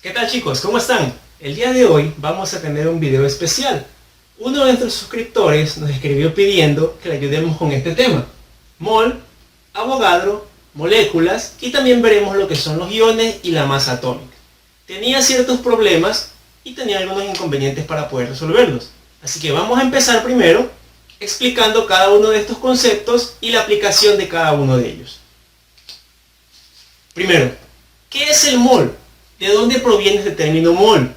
¿Qué tal chicos? ¿Cómo están? El día de hoy vamos a tener un video especial. Uno de nuestros suscriptores nos escribió pidiendo que le ayudemos con este tema. Mol, Avogadro, moléculas y también veremos lo que son los iones y la masa atómica. Tenía ciertos problemas y tenía algunos inconvenientes para poder resolverlos. Así que vamos a empezar primero explicando cada uno de estos conceptos y la aplicación de cada uno de ellos. Primero, ¿qué es el mol? ¿De dónde proviene este término mol?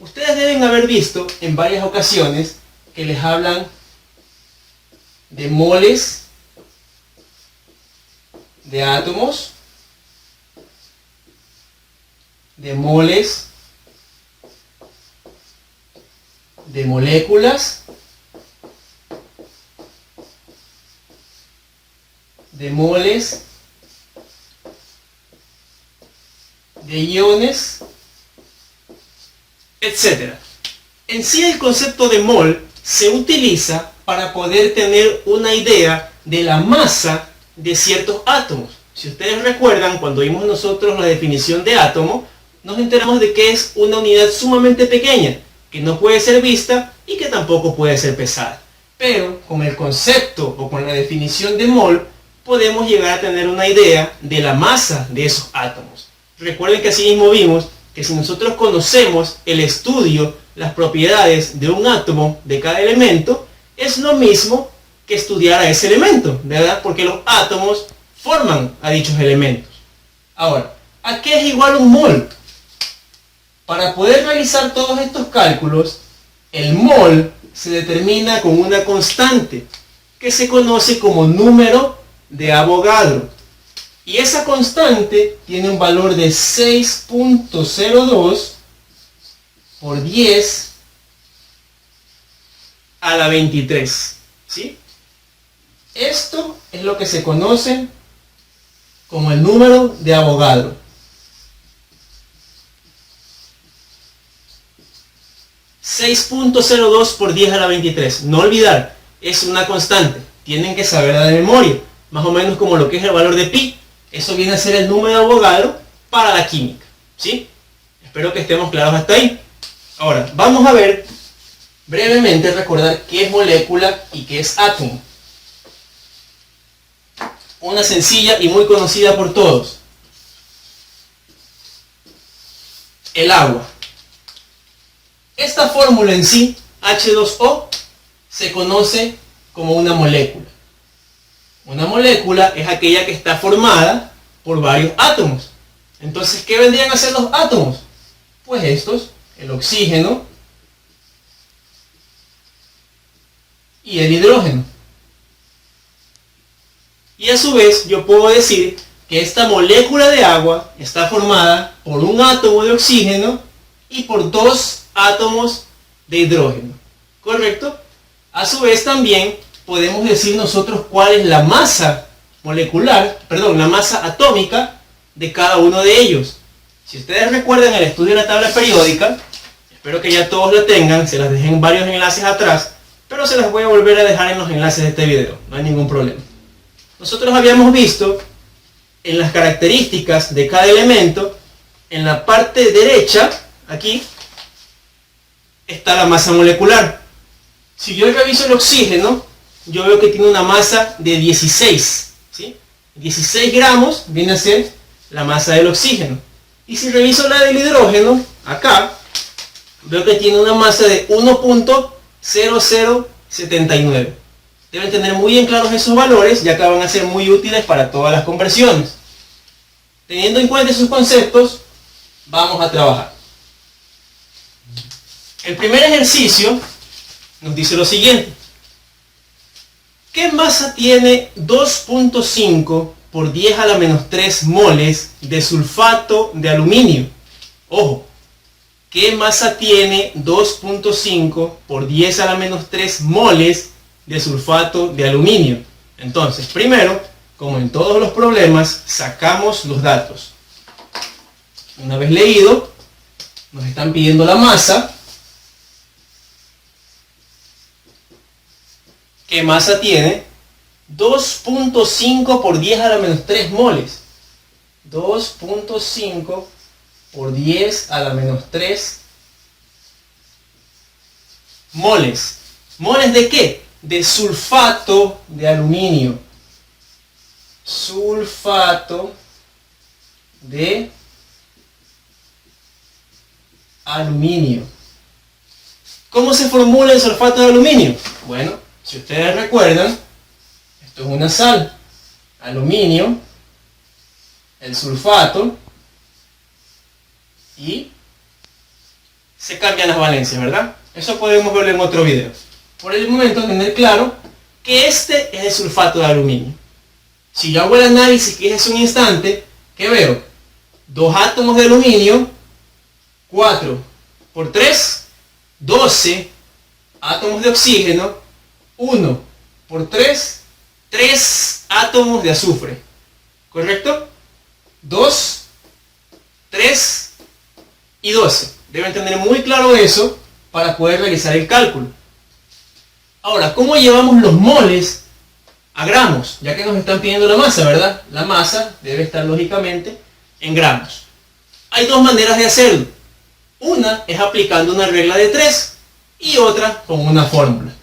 Ustedes deben haber visto en varias ocasiones que les hablan de moles de átomos, de moles de moléculas, de moles de iones, etc. En sí el concepto de mol se utiliza para poder tener una idea de la masa de ciertos átomos. Si ustedes recuerdan, cuando vimos nosotros la definición de átomo, nos enteramos de que es una unidad sumamente pequeña, que no puede ser vista y que tampoco puede ser pesada. Pero con el concepto o con la definición de mol, podemos llegar a tener una idea de la masa de esos átomos. Recuerden que así mismo vimos que si nosotros conocemos el estudio, las propiedades de un átomo, de cada elemento, es lo mismo que estudiar a ese elemento, ¿verdad? Porque los átomos forman a dichos elementos. Ahora, ¿a qué es igual un mol? Para poder realizar todos estos cálculos, el mol se determina con una constante que se conoce como número de Avogadro. Y esa constante tiene un valor de 6.02 por 10 a la 23. ¿Sí? Esto es lo que se conoce como el número de Avogadro. .02 por 10 a la 23. No olvidar, es una constante. Tienen que saberla de memoria. Más o menos como lo que es el valor de pi. Eso viene a ser el número de Avogadro para la química. ¿Sí? Espero que estemos claros hasta ahí. Ahora, vamos a ver brevemente, recordar qué es molécula y qué es átomo. Una sencilla y muy conocida por todos. El agua. Esta fórmula en sí, H2O, se conoce como una molécula. Una molécula es aquella que está formada por varios átomos. Entonces, ¿qué vendrían a ser los átomos? Pues estos, el oxígeno y el hidrógeno. Y a su vez, yo puedo decir que esta molécula de agua está formada por un átomo de oxígeno y por dos átomos de hidrógeno. ¿Correcto? A su vez también podemos decir nosotros cuál es la masa molecular, perdón, la masa atómica de cada uno de ellos. Si ustedes recuerdan el estudio de la tabla periódica, espero que ya todos la tengan, se las dejé en varios enlaces atrás, pero se las voy a volver a dejar en los enlaces de este video, no hay ningún problema. Nosotros habíamos visto en las características de cada elemento, en la parte derecha, aquí, está la masa molecular. Si yo reviso el oxígeno, yo veo que tiene una masa de 16. ¿Sí? 16 gramos viene a ser la masa del oxígeno. Y si reviso la del hidrógeno, acá, veo que tiene una masa de 1.0079. Deben tener muy bien claros esos valores, ya que van a ser muy útiles para todas las conversiones. Teniendo en cuenta esos conceptos, vamos a trabajar. El primer ejercicio nos dice lo siguiente. ¿Qué masa tiene 2.5 por 10 a la menos 3 moles de sulfato de aluminio? Ojo, ¿qué masa tiene 2.5 por 10 a la menos 3 moles de sulfato de aluminio? Entonces, primero, como en todos los problemas, sacamos los datos. Una vez leído, nos están pidiendo la masa. ¿Qué masa tiene? 2.5 por 10 a la menos 3 moles. 2.5 por 10 a la menos 3 moles. ¿Moles de qué? De sulfato de aluminio. Sulfato de aluminio. ¿Cómo se formula el sulfato de aluminio? Bueno, si ustedes recuerdan, esto es una sal, aluminio, el sulfato, y se cambian las valencias, ¿verdad? Eso podemos verlo en otro video. Por el momento, tener claro que este es el sulfato de aluminio. Si yo hago el análisis, que es un instante, ¿qué veo? 2 átomos de aluminio, 4 por 3, 12 átomos de oxígeno, 1 por 3, 3 átomos de azufre. ¿Correcto? 2, 3 y 12. Deben tener muy claro eso para poder realizar el cálculo. Ahora, ¿cómo llevamos los moles a gramos? Ya que nos están pidiendo la masa, ¿verdad? La masa debe estar lógicamente en gramos. Hay dos maneras de hacerlo. Una es aplicando una regla de 3 y otra con una fórmula.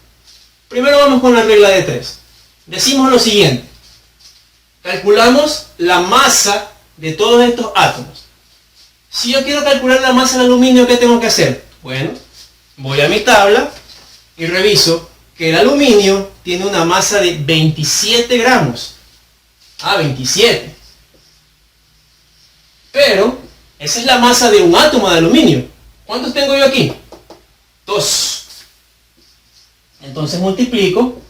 Primero vamos con la regla de 3. Decimos lo siguiente. Calculamos la masa de todos estos átomos. Si yo quiero calcular la masa del aluminio, ¿qué tengo que hacer? Bueno, voy a mi tabla y reviso que el aluminio tiene una masa de 27 gramos. 27. Pero esa es la masa de un átomo de aluminio. ¿Cuántos tengo yo aquí? 2. Entonces multiplico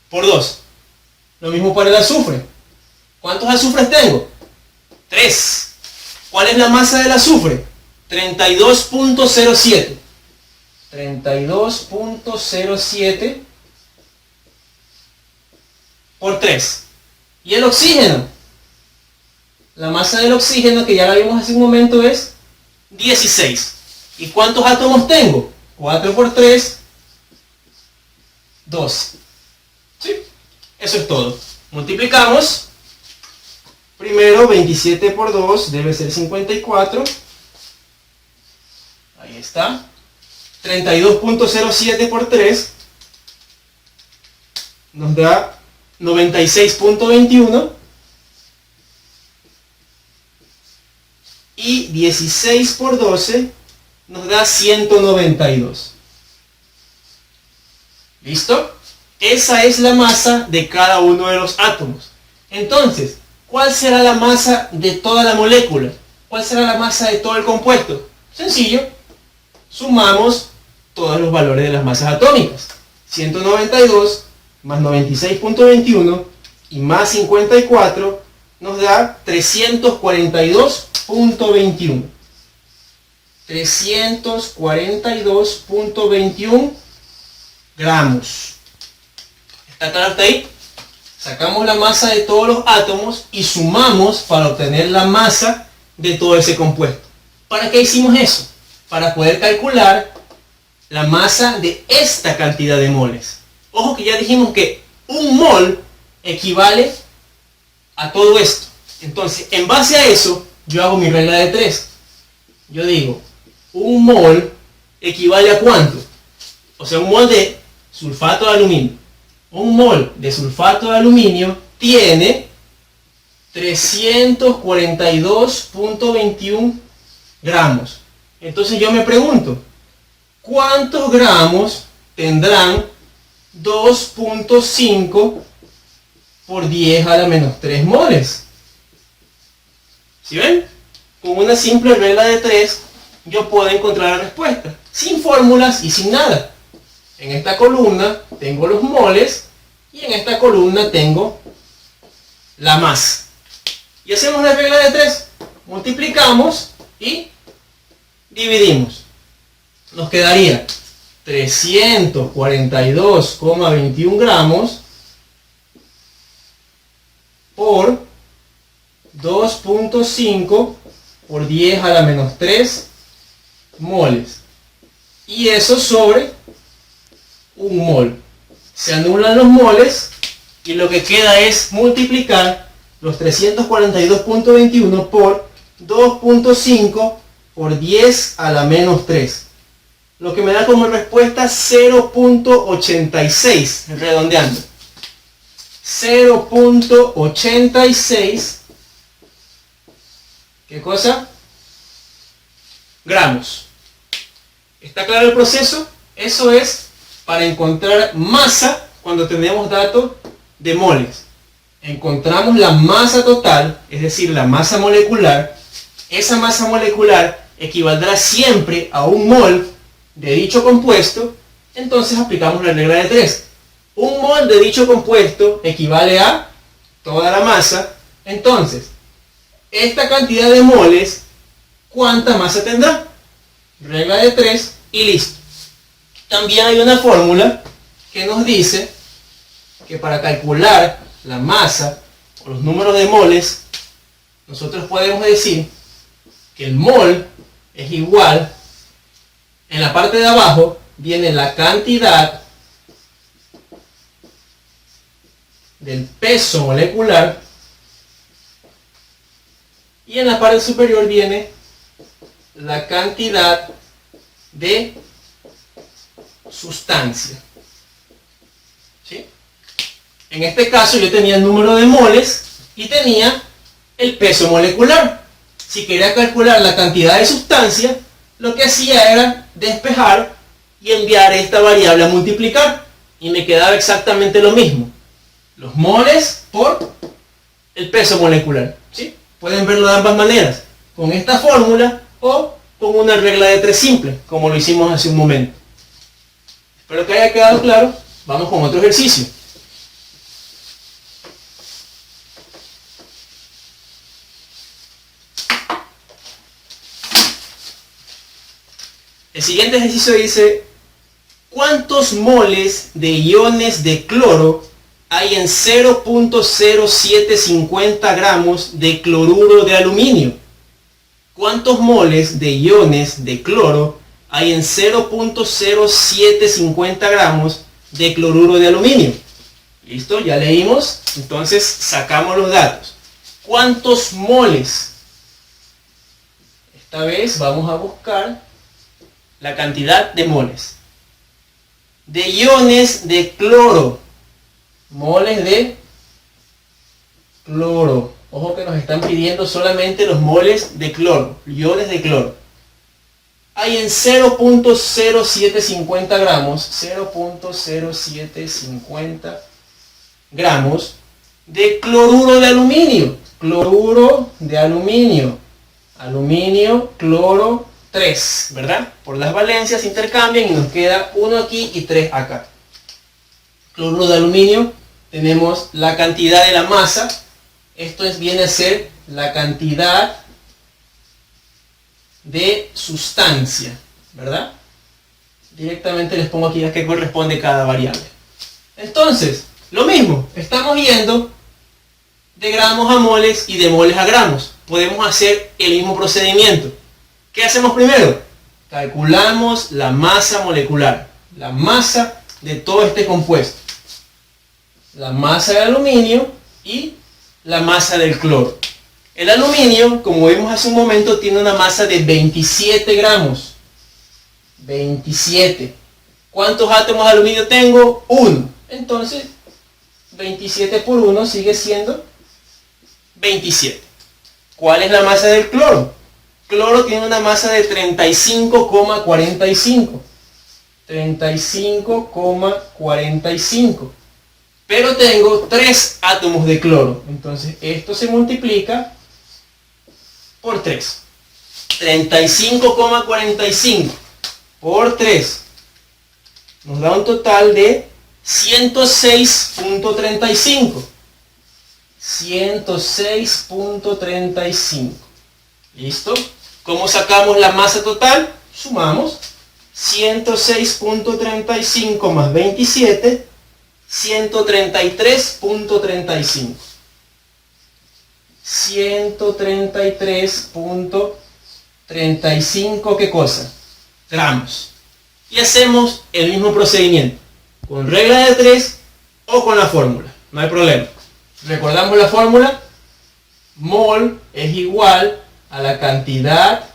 por 2. Lo mismo para el azufre. ¿Cuántos azufres tengo? 3. ¿Cuál es la masa del azufre? 32.07. 32.07 por 3. ¿Y el oxígeno? La masa del oxígeno, que ya la vimos hace un momento, es 16. ¿Y cuántos átomos tengo? 4 por 3, 12. ¿Sí? Eso es todo. Multiplicamos. Primero 27 por 2 debe ser 54. Ahí está. 32.07 por 3 nos da 96.21. Y 16 por 12 nos da 192. ¿Listo? Esa es la masa de cada uno de los átomos. Entonces, ¿cuál será la masa de toda la molécula? ¿Cuál será la masa de todo el compuesto? Sencillo. Sumamos todos los valores de las masas atómicas. 192 más 96.21 y más 54 nos da 342.21. 342.21 gramos. ¿Está claro hasta ahí? Sacamos la masa de todos los átomos y sumamos para obtener la masa de todo ese compuesto. ¿Para qué hicimos eso? Para poder calcular la masa de esta cantidad de moles. Ojo que ya dijimos que un mol equivale a todo esto. Entonces, en base a eso, yo hago mi regla de 3. Yo digo, un mol equivale a ¿cuánto? O sea, un mol de sulfato de aluminio. Un mol de sulfato de aluminio tiene 342.21 gramos. Entonces yo me pregunto, ¿cuántos gramos tendrán 2.5 por 10 a la menos 3 moles? ¿Sí ven? Con una simple regla de 3 yo puedo encontrar la respuesta, sin fórmulas y sin nada. En esta columna tengo los moles y en esta columna tengo la masa. Y hacemos la regla de 3. Multiplicamos y dividimos. Nos quedaría 342,21 gramos por 2.5 por 10 a la menos 3 moles. Y eso sobre un mol. Se anulan los moles y lo que queda es multiplicar los 342.21 por 2.5 por 10 a la menos 3. Lo que me da como respuesta 0.86, redondeando. 0.86, ¿qué cosa? Gramos. ¿Está claro el proceso? Eso es para encontrar masa cuando tenemos datos de moles. Encontramos la masa total, es decir, la masa molecular. Esa masa molecular equivaldrá siempre a un mol de dicho compuesto. Entonces aplicamos la regla de 3. Un mol de dicho compuesto equivale a toda la masa. Entonces, esta cantidad de moles, ¿cuánta masa tendrá? Regla de 3 y listo. También hay una fórmula que nos dice que para calcular la masa o los números de moles, nosotros podemos decir que el mol es igual, en la parte de abajo viene la cantidad del peso molecular y en la parte superior viene la cantidad de sustancia. ¿Sí? En este caso yo tenía el número de moles y tenía el peso molecular. Si quería calcular la cantidad de sustancia, lo que hacía era despejar y enviar esta variable a multiplicar y me quedaba exactamente lo mismo. Los moles por el peso molecular. ¿Sí? Pueden verlo de ambas maneras, con esta fórmula o con una regla de 3 simple, como lo hicimos hace un momento. Espero que haya quedado claro. Vamos con otro ejercicio. El siguiente ejercicio dice: ¿cuántos moles de iones de cloro hay en 0.0750 gramos de cloruro de aluminio? ¿Cuántos moles de iones de cloro hay en 0.0750 gramos de cloruro de aluminio? ¿Listo? Ya leímos. Entonces sacamos los datos. ¿Cuántos moles? Esta vez vamos a buscar la cantidad de moles. De iones de cloro. Moles de cloro. Ojo que nos están pidiendo solamente los moles de cloro. Iones de cloro. Hay en 0.0750 gramos. 0.0750 gramos de cloruro de aluminio. Cloruro de aluminio. Aluminio, cloro, 3, ¿verdad? Por las valencias intercambian y nos queda 1 aquí y 3 acá. Cloruro de aluminio, tenemos la cantidad de la masa. Esto viene a ser la cantidad de sustancia, ¿verdad? Directamente les pongo aquí a qué corresponde cada variable. Entonces, lo mismo, estamos yendo de gramos a moles y de moles a gramos. Podemos hacer el mismo procedimiento. ¿Qué hacemos primero? Calculamos la masa molecular, la masa de todo este compuesto. La masa del aluminio y la masa del cloro. El aluminio, como vimos hace un momento, tiene una masa de 27 gramos. 27. ¿Cuántos átomos de aluminio tengo? 1. Entonces, 27 por 1 sigue siendo 27. ¿Cuál es la masa del cloro? Cloro tiene una masa de 35,45. 35,45. Pero tengo 3 átomos de cloro. Entonces esto se multiplica por 3. 35,45 por 3 nos da un total de 106.35. 106.35. ¿Listo? ¿Cómo sacamos la masa total? Sumamos 106.35 más 27, 133.35. 133.35, ¿qué cosa? Gramos. Y hacemos el mismo procedimiento, con regla de 3 o con la fórmula. No hay problema. Recordamos la fórmula. Mol es igual a la cantidad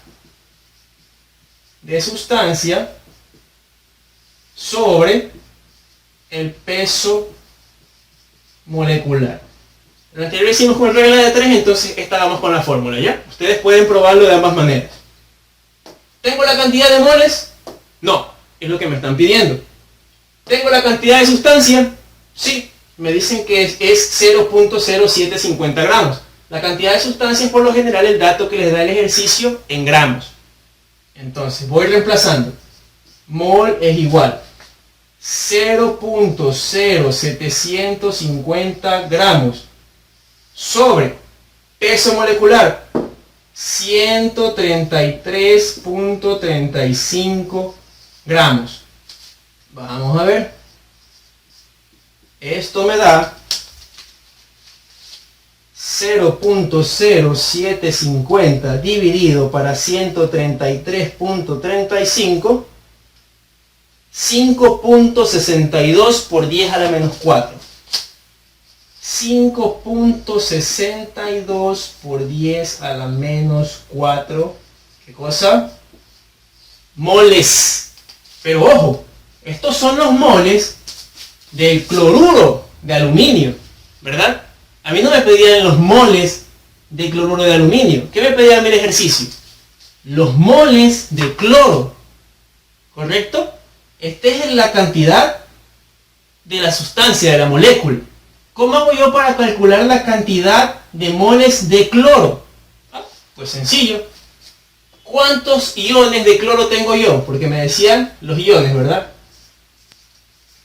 de sustancia sobre el peso molecular. En el anterior hicimos con regla de 3, entonces esta vamos con la fórmula, ¿ya? Ustedes pueden probarlo de ambas maneras. ¿Tengo la cantidad de moles? No, es lo que me están pidiendo. ¿Tengo la cantidad de sustancia? Sí, me dicen que es 0.0750 gramos. La cantidad de sustancia es por lo general el dato que les da el ejercicio en gramos. Entonces voy reemplazando. Mol es igual 0.0750 gramos sobre peso molecular 133.35 gramos. Vamos a ver. Esto me da 0.0750 dividido para 133.35, 5.62 por 10 a la menos 4. 5.62 por 10 a la menos 4. ¿Qué cosa? Moles. Pero ojo, estos son los moles del cloruro de aluminio, ¿verdad? A mí no me pedían los moles de cloruro de aluminio. ¿Qué me pedía en el ejercicio? Los moles de cloro, ¿correcto? Esta es la cantidad de la sustancia, de la molécula. ¿Cómo hago yo para calcular la cantidad de moles de cloro? Pues sencillo. ¿Cuántos iones de cloro tengo yo? Porque me decían los iones, ¿verdad?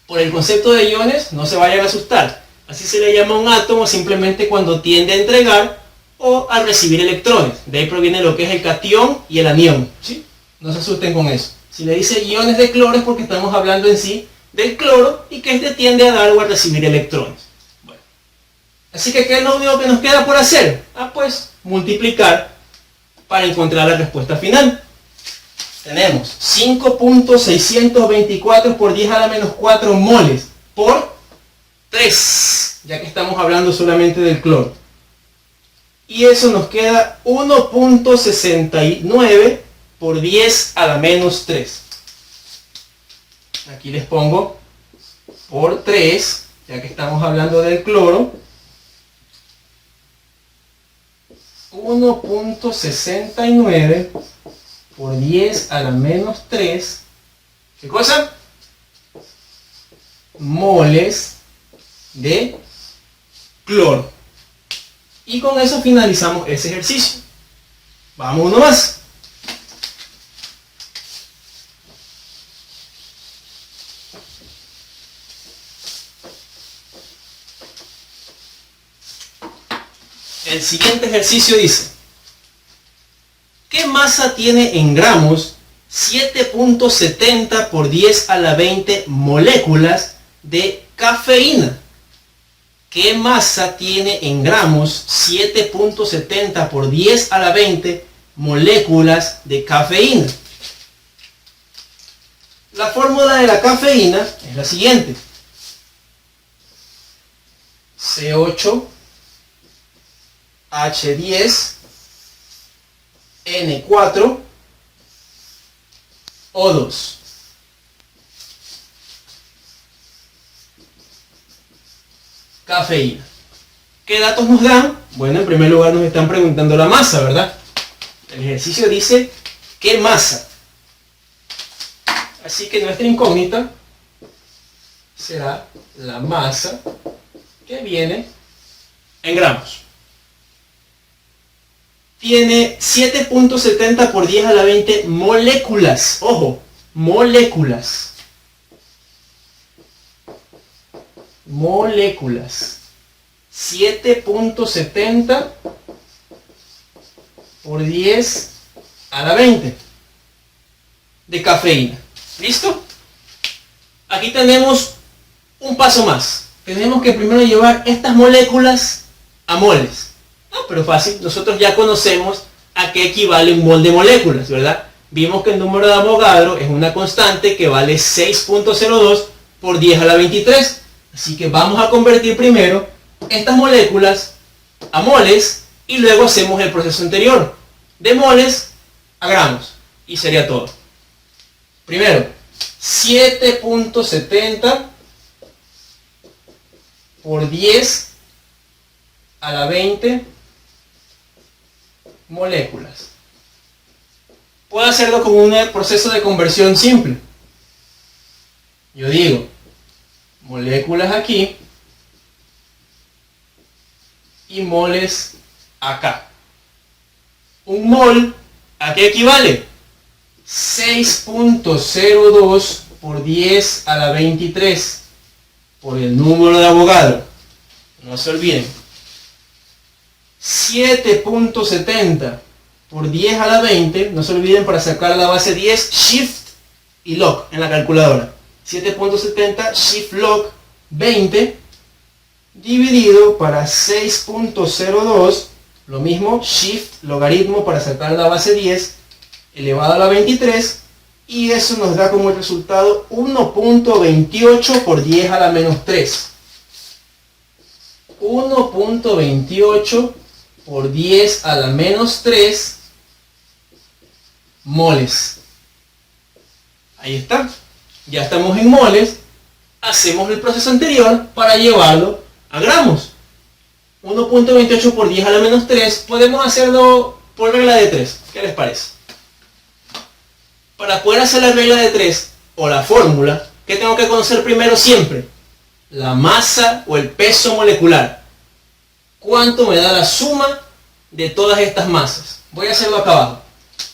Por el concepto de iones, no se vayan a asustar. Así se le llama a un átomo simplemente cuando tiende a entregar o a recibir electrones. De ahí proviene lo que es el catión y el anión, ¿sí? No se asusten con eso. Si le dice iones de cloro es porque estamos hablando en sí del cloro y que este tiende a dar o a recibir electrones. Bueno. Así que, ¿qué es lo único que nos queda por hacer? Pues multiplicar para encontrar la respuesta final. Tenemos 5.624 por 10 a la menos 4 moles por 3, ya que estamos hablando solamente del cloro. Y eso nos queda 1.69 por 10 a la menos 3. Aquí les pongo por 3, ya que estamos hablando del cloro. 1.69 por 10 a la menos 3. ¿Qué cosa? Moles de cloro. Y con eso finalizamos ese ejercicio. Vamos uno más. El siguiente ejercicio dice: ¿qué masa tiene en gramos 7.70 por 10 a la 20 moléculas de cafeína? ¿Qué masa tiene en gramos 7.70 por 10 a la 20 moléculas de cafeína? La fórmula de la cafeína es la siguiente: C8H10N4O2. Cafeína. ¿Qué datos nos dan? Bueno, en primer lugar nos están preguntando la masa, ¿verdad? El ejercicio dice ¿qué masa? Así que nuestra incógnita será la masa que viene en gramos. Tiene 7.70 por 10 a la 20 moléculas. Ojo, moléculas. Moléculas. 7.70 por 10 a la 20 de cafeína. ¿Listo? Aquí tenemos un paso más. Tenemos que primero llevar estas moléculas a moles. Pero fácil, nosotros ya conocemos a qué equivale un mol de moléculas, ¿verdad? Vimos que el número de Avogadro es una constante que vale 6.02 por 10 a la 23. Así que vamos a convertir primero estas moléculas a moles y luego hacemos el proceso anterior, de moles a gramos. Y sería todo. Primero, 7.70 por 10 a la 20 moléculas. Puedo hacerlo con un proceso de conversión simple. Yo digo, moléculas aquí y moles acá. Un mol, ¿a qué equivale? 6.02 por 10 a la 23 por el número de Avogadro. No se olviden. 7.70 por 10 a la 20, no se olviden, para sacar la base 10, Shift y Log en la calculadora. 7.70 Shift Log 20 dividido para 6.02, lo mismo, Shift logaritmo para sacar la base 10 elevado a la 23, y eso nos da como resultado 1.28 por 10 a la menos 3. 1.28 por 10 a la menos 3 moles. Ahí está. Ya estamos en moles. Hacemos el proceso anterior para llevarlo a gramos. 1.28 por 10 a la menos 3. Podemos hacerlo por regla de 3. ¿Qué les parece? Para poder hacer la regla de 3 o la fórmula, ¿qué tengo que conocer primero siempre? La masa o el peso molecular. ¿Cuánto me da la suma de todas estas masas? Voy a hacerlo acá abajo.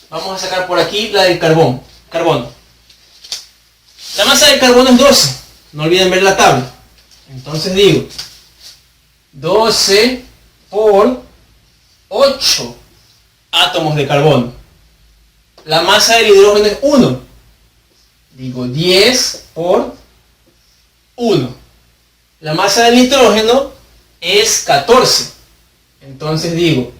Vamos a sacar por aquí la del carbono. La masa del carbono es 12. No olviden ver la tabla. Entonces digo, 12 por 8 átomos de carbono. La masa del hidrógeno es 1. Digo 10 por 1. La masa del nitrógeno es 14. Entonces digo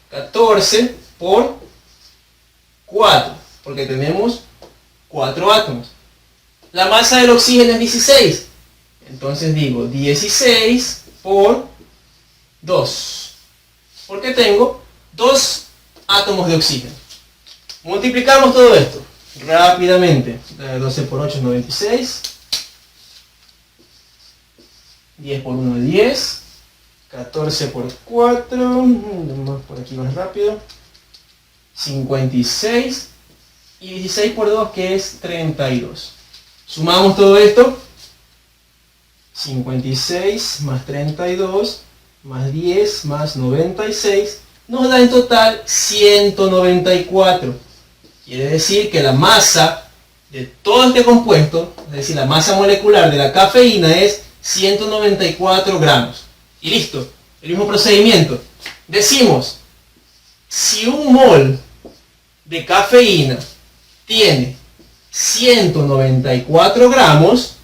14 por 4. Porque tenemos 4 átomos. La masa del oxígeno es 16. Entonces digo 16 por 2. Porque tengo 2 átomos de oxígeno. Multiplicamos todo esto rápidamente. 12 por 8 es 96. 10 por 1 es 10. 14 por 4. Por aquí más rápido. 56. Y 16 por 2, que es 32. Sumamos todo esto. 56 más 32 más 10 más 96 nos da en total 194. Quiere decir que la masa de todo este compuesto, es decir, la masa molecular de la cafeína, es 194 gramos. Y listo, el mismo procedimiento. Decimos, si un mol de cafeína tiene 194 gramos,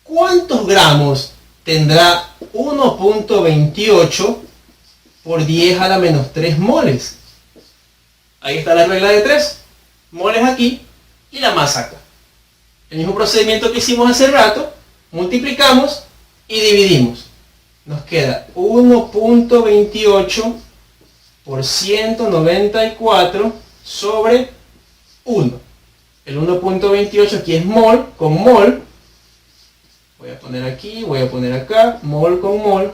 ¿cuántos gramos tendrá 1.28 por 10 a la menos 3 moles? Ahí está la regla de 3. Moles aquí y la masa acá. El mismo procedimiento que hicimos hace rato. Multiplicamos y dividimos. Nos queda 1.28 por 194 sobre 1. El 1.28 aquí es mol con mol. Voy a poner aquí, voy a poner acá, mol con mol,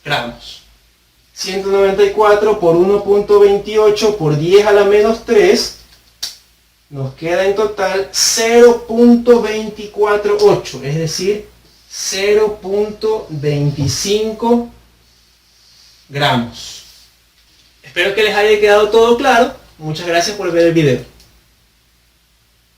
gramos. 194 por 1.28 por 10 a la menos 3, nos queda en total 0.248, es decir, 0.25 gramos. Espero que les haya quedado todo claro. Muchas gracias por ver el video.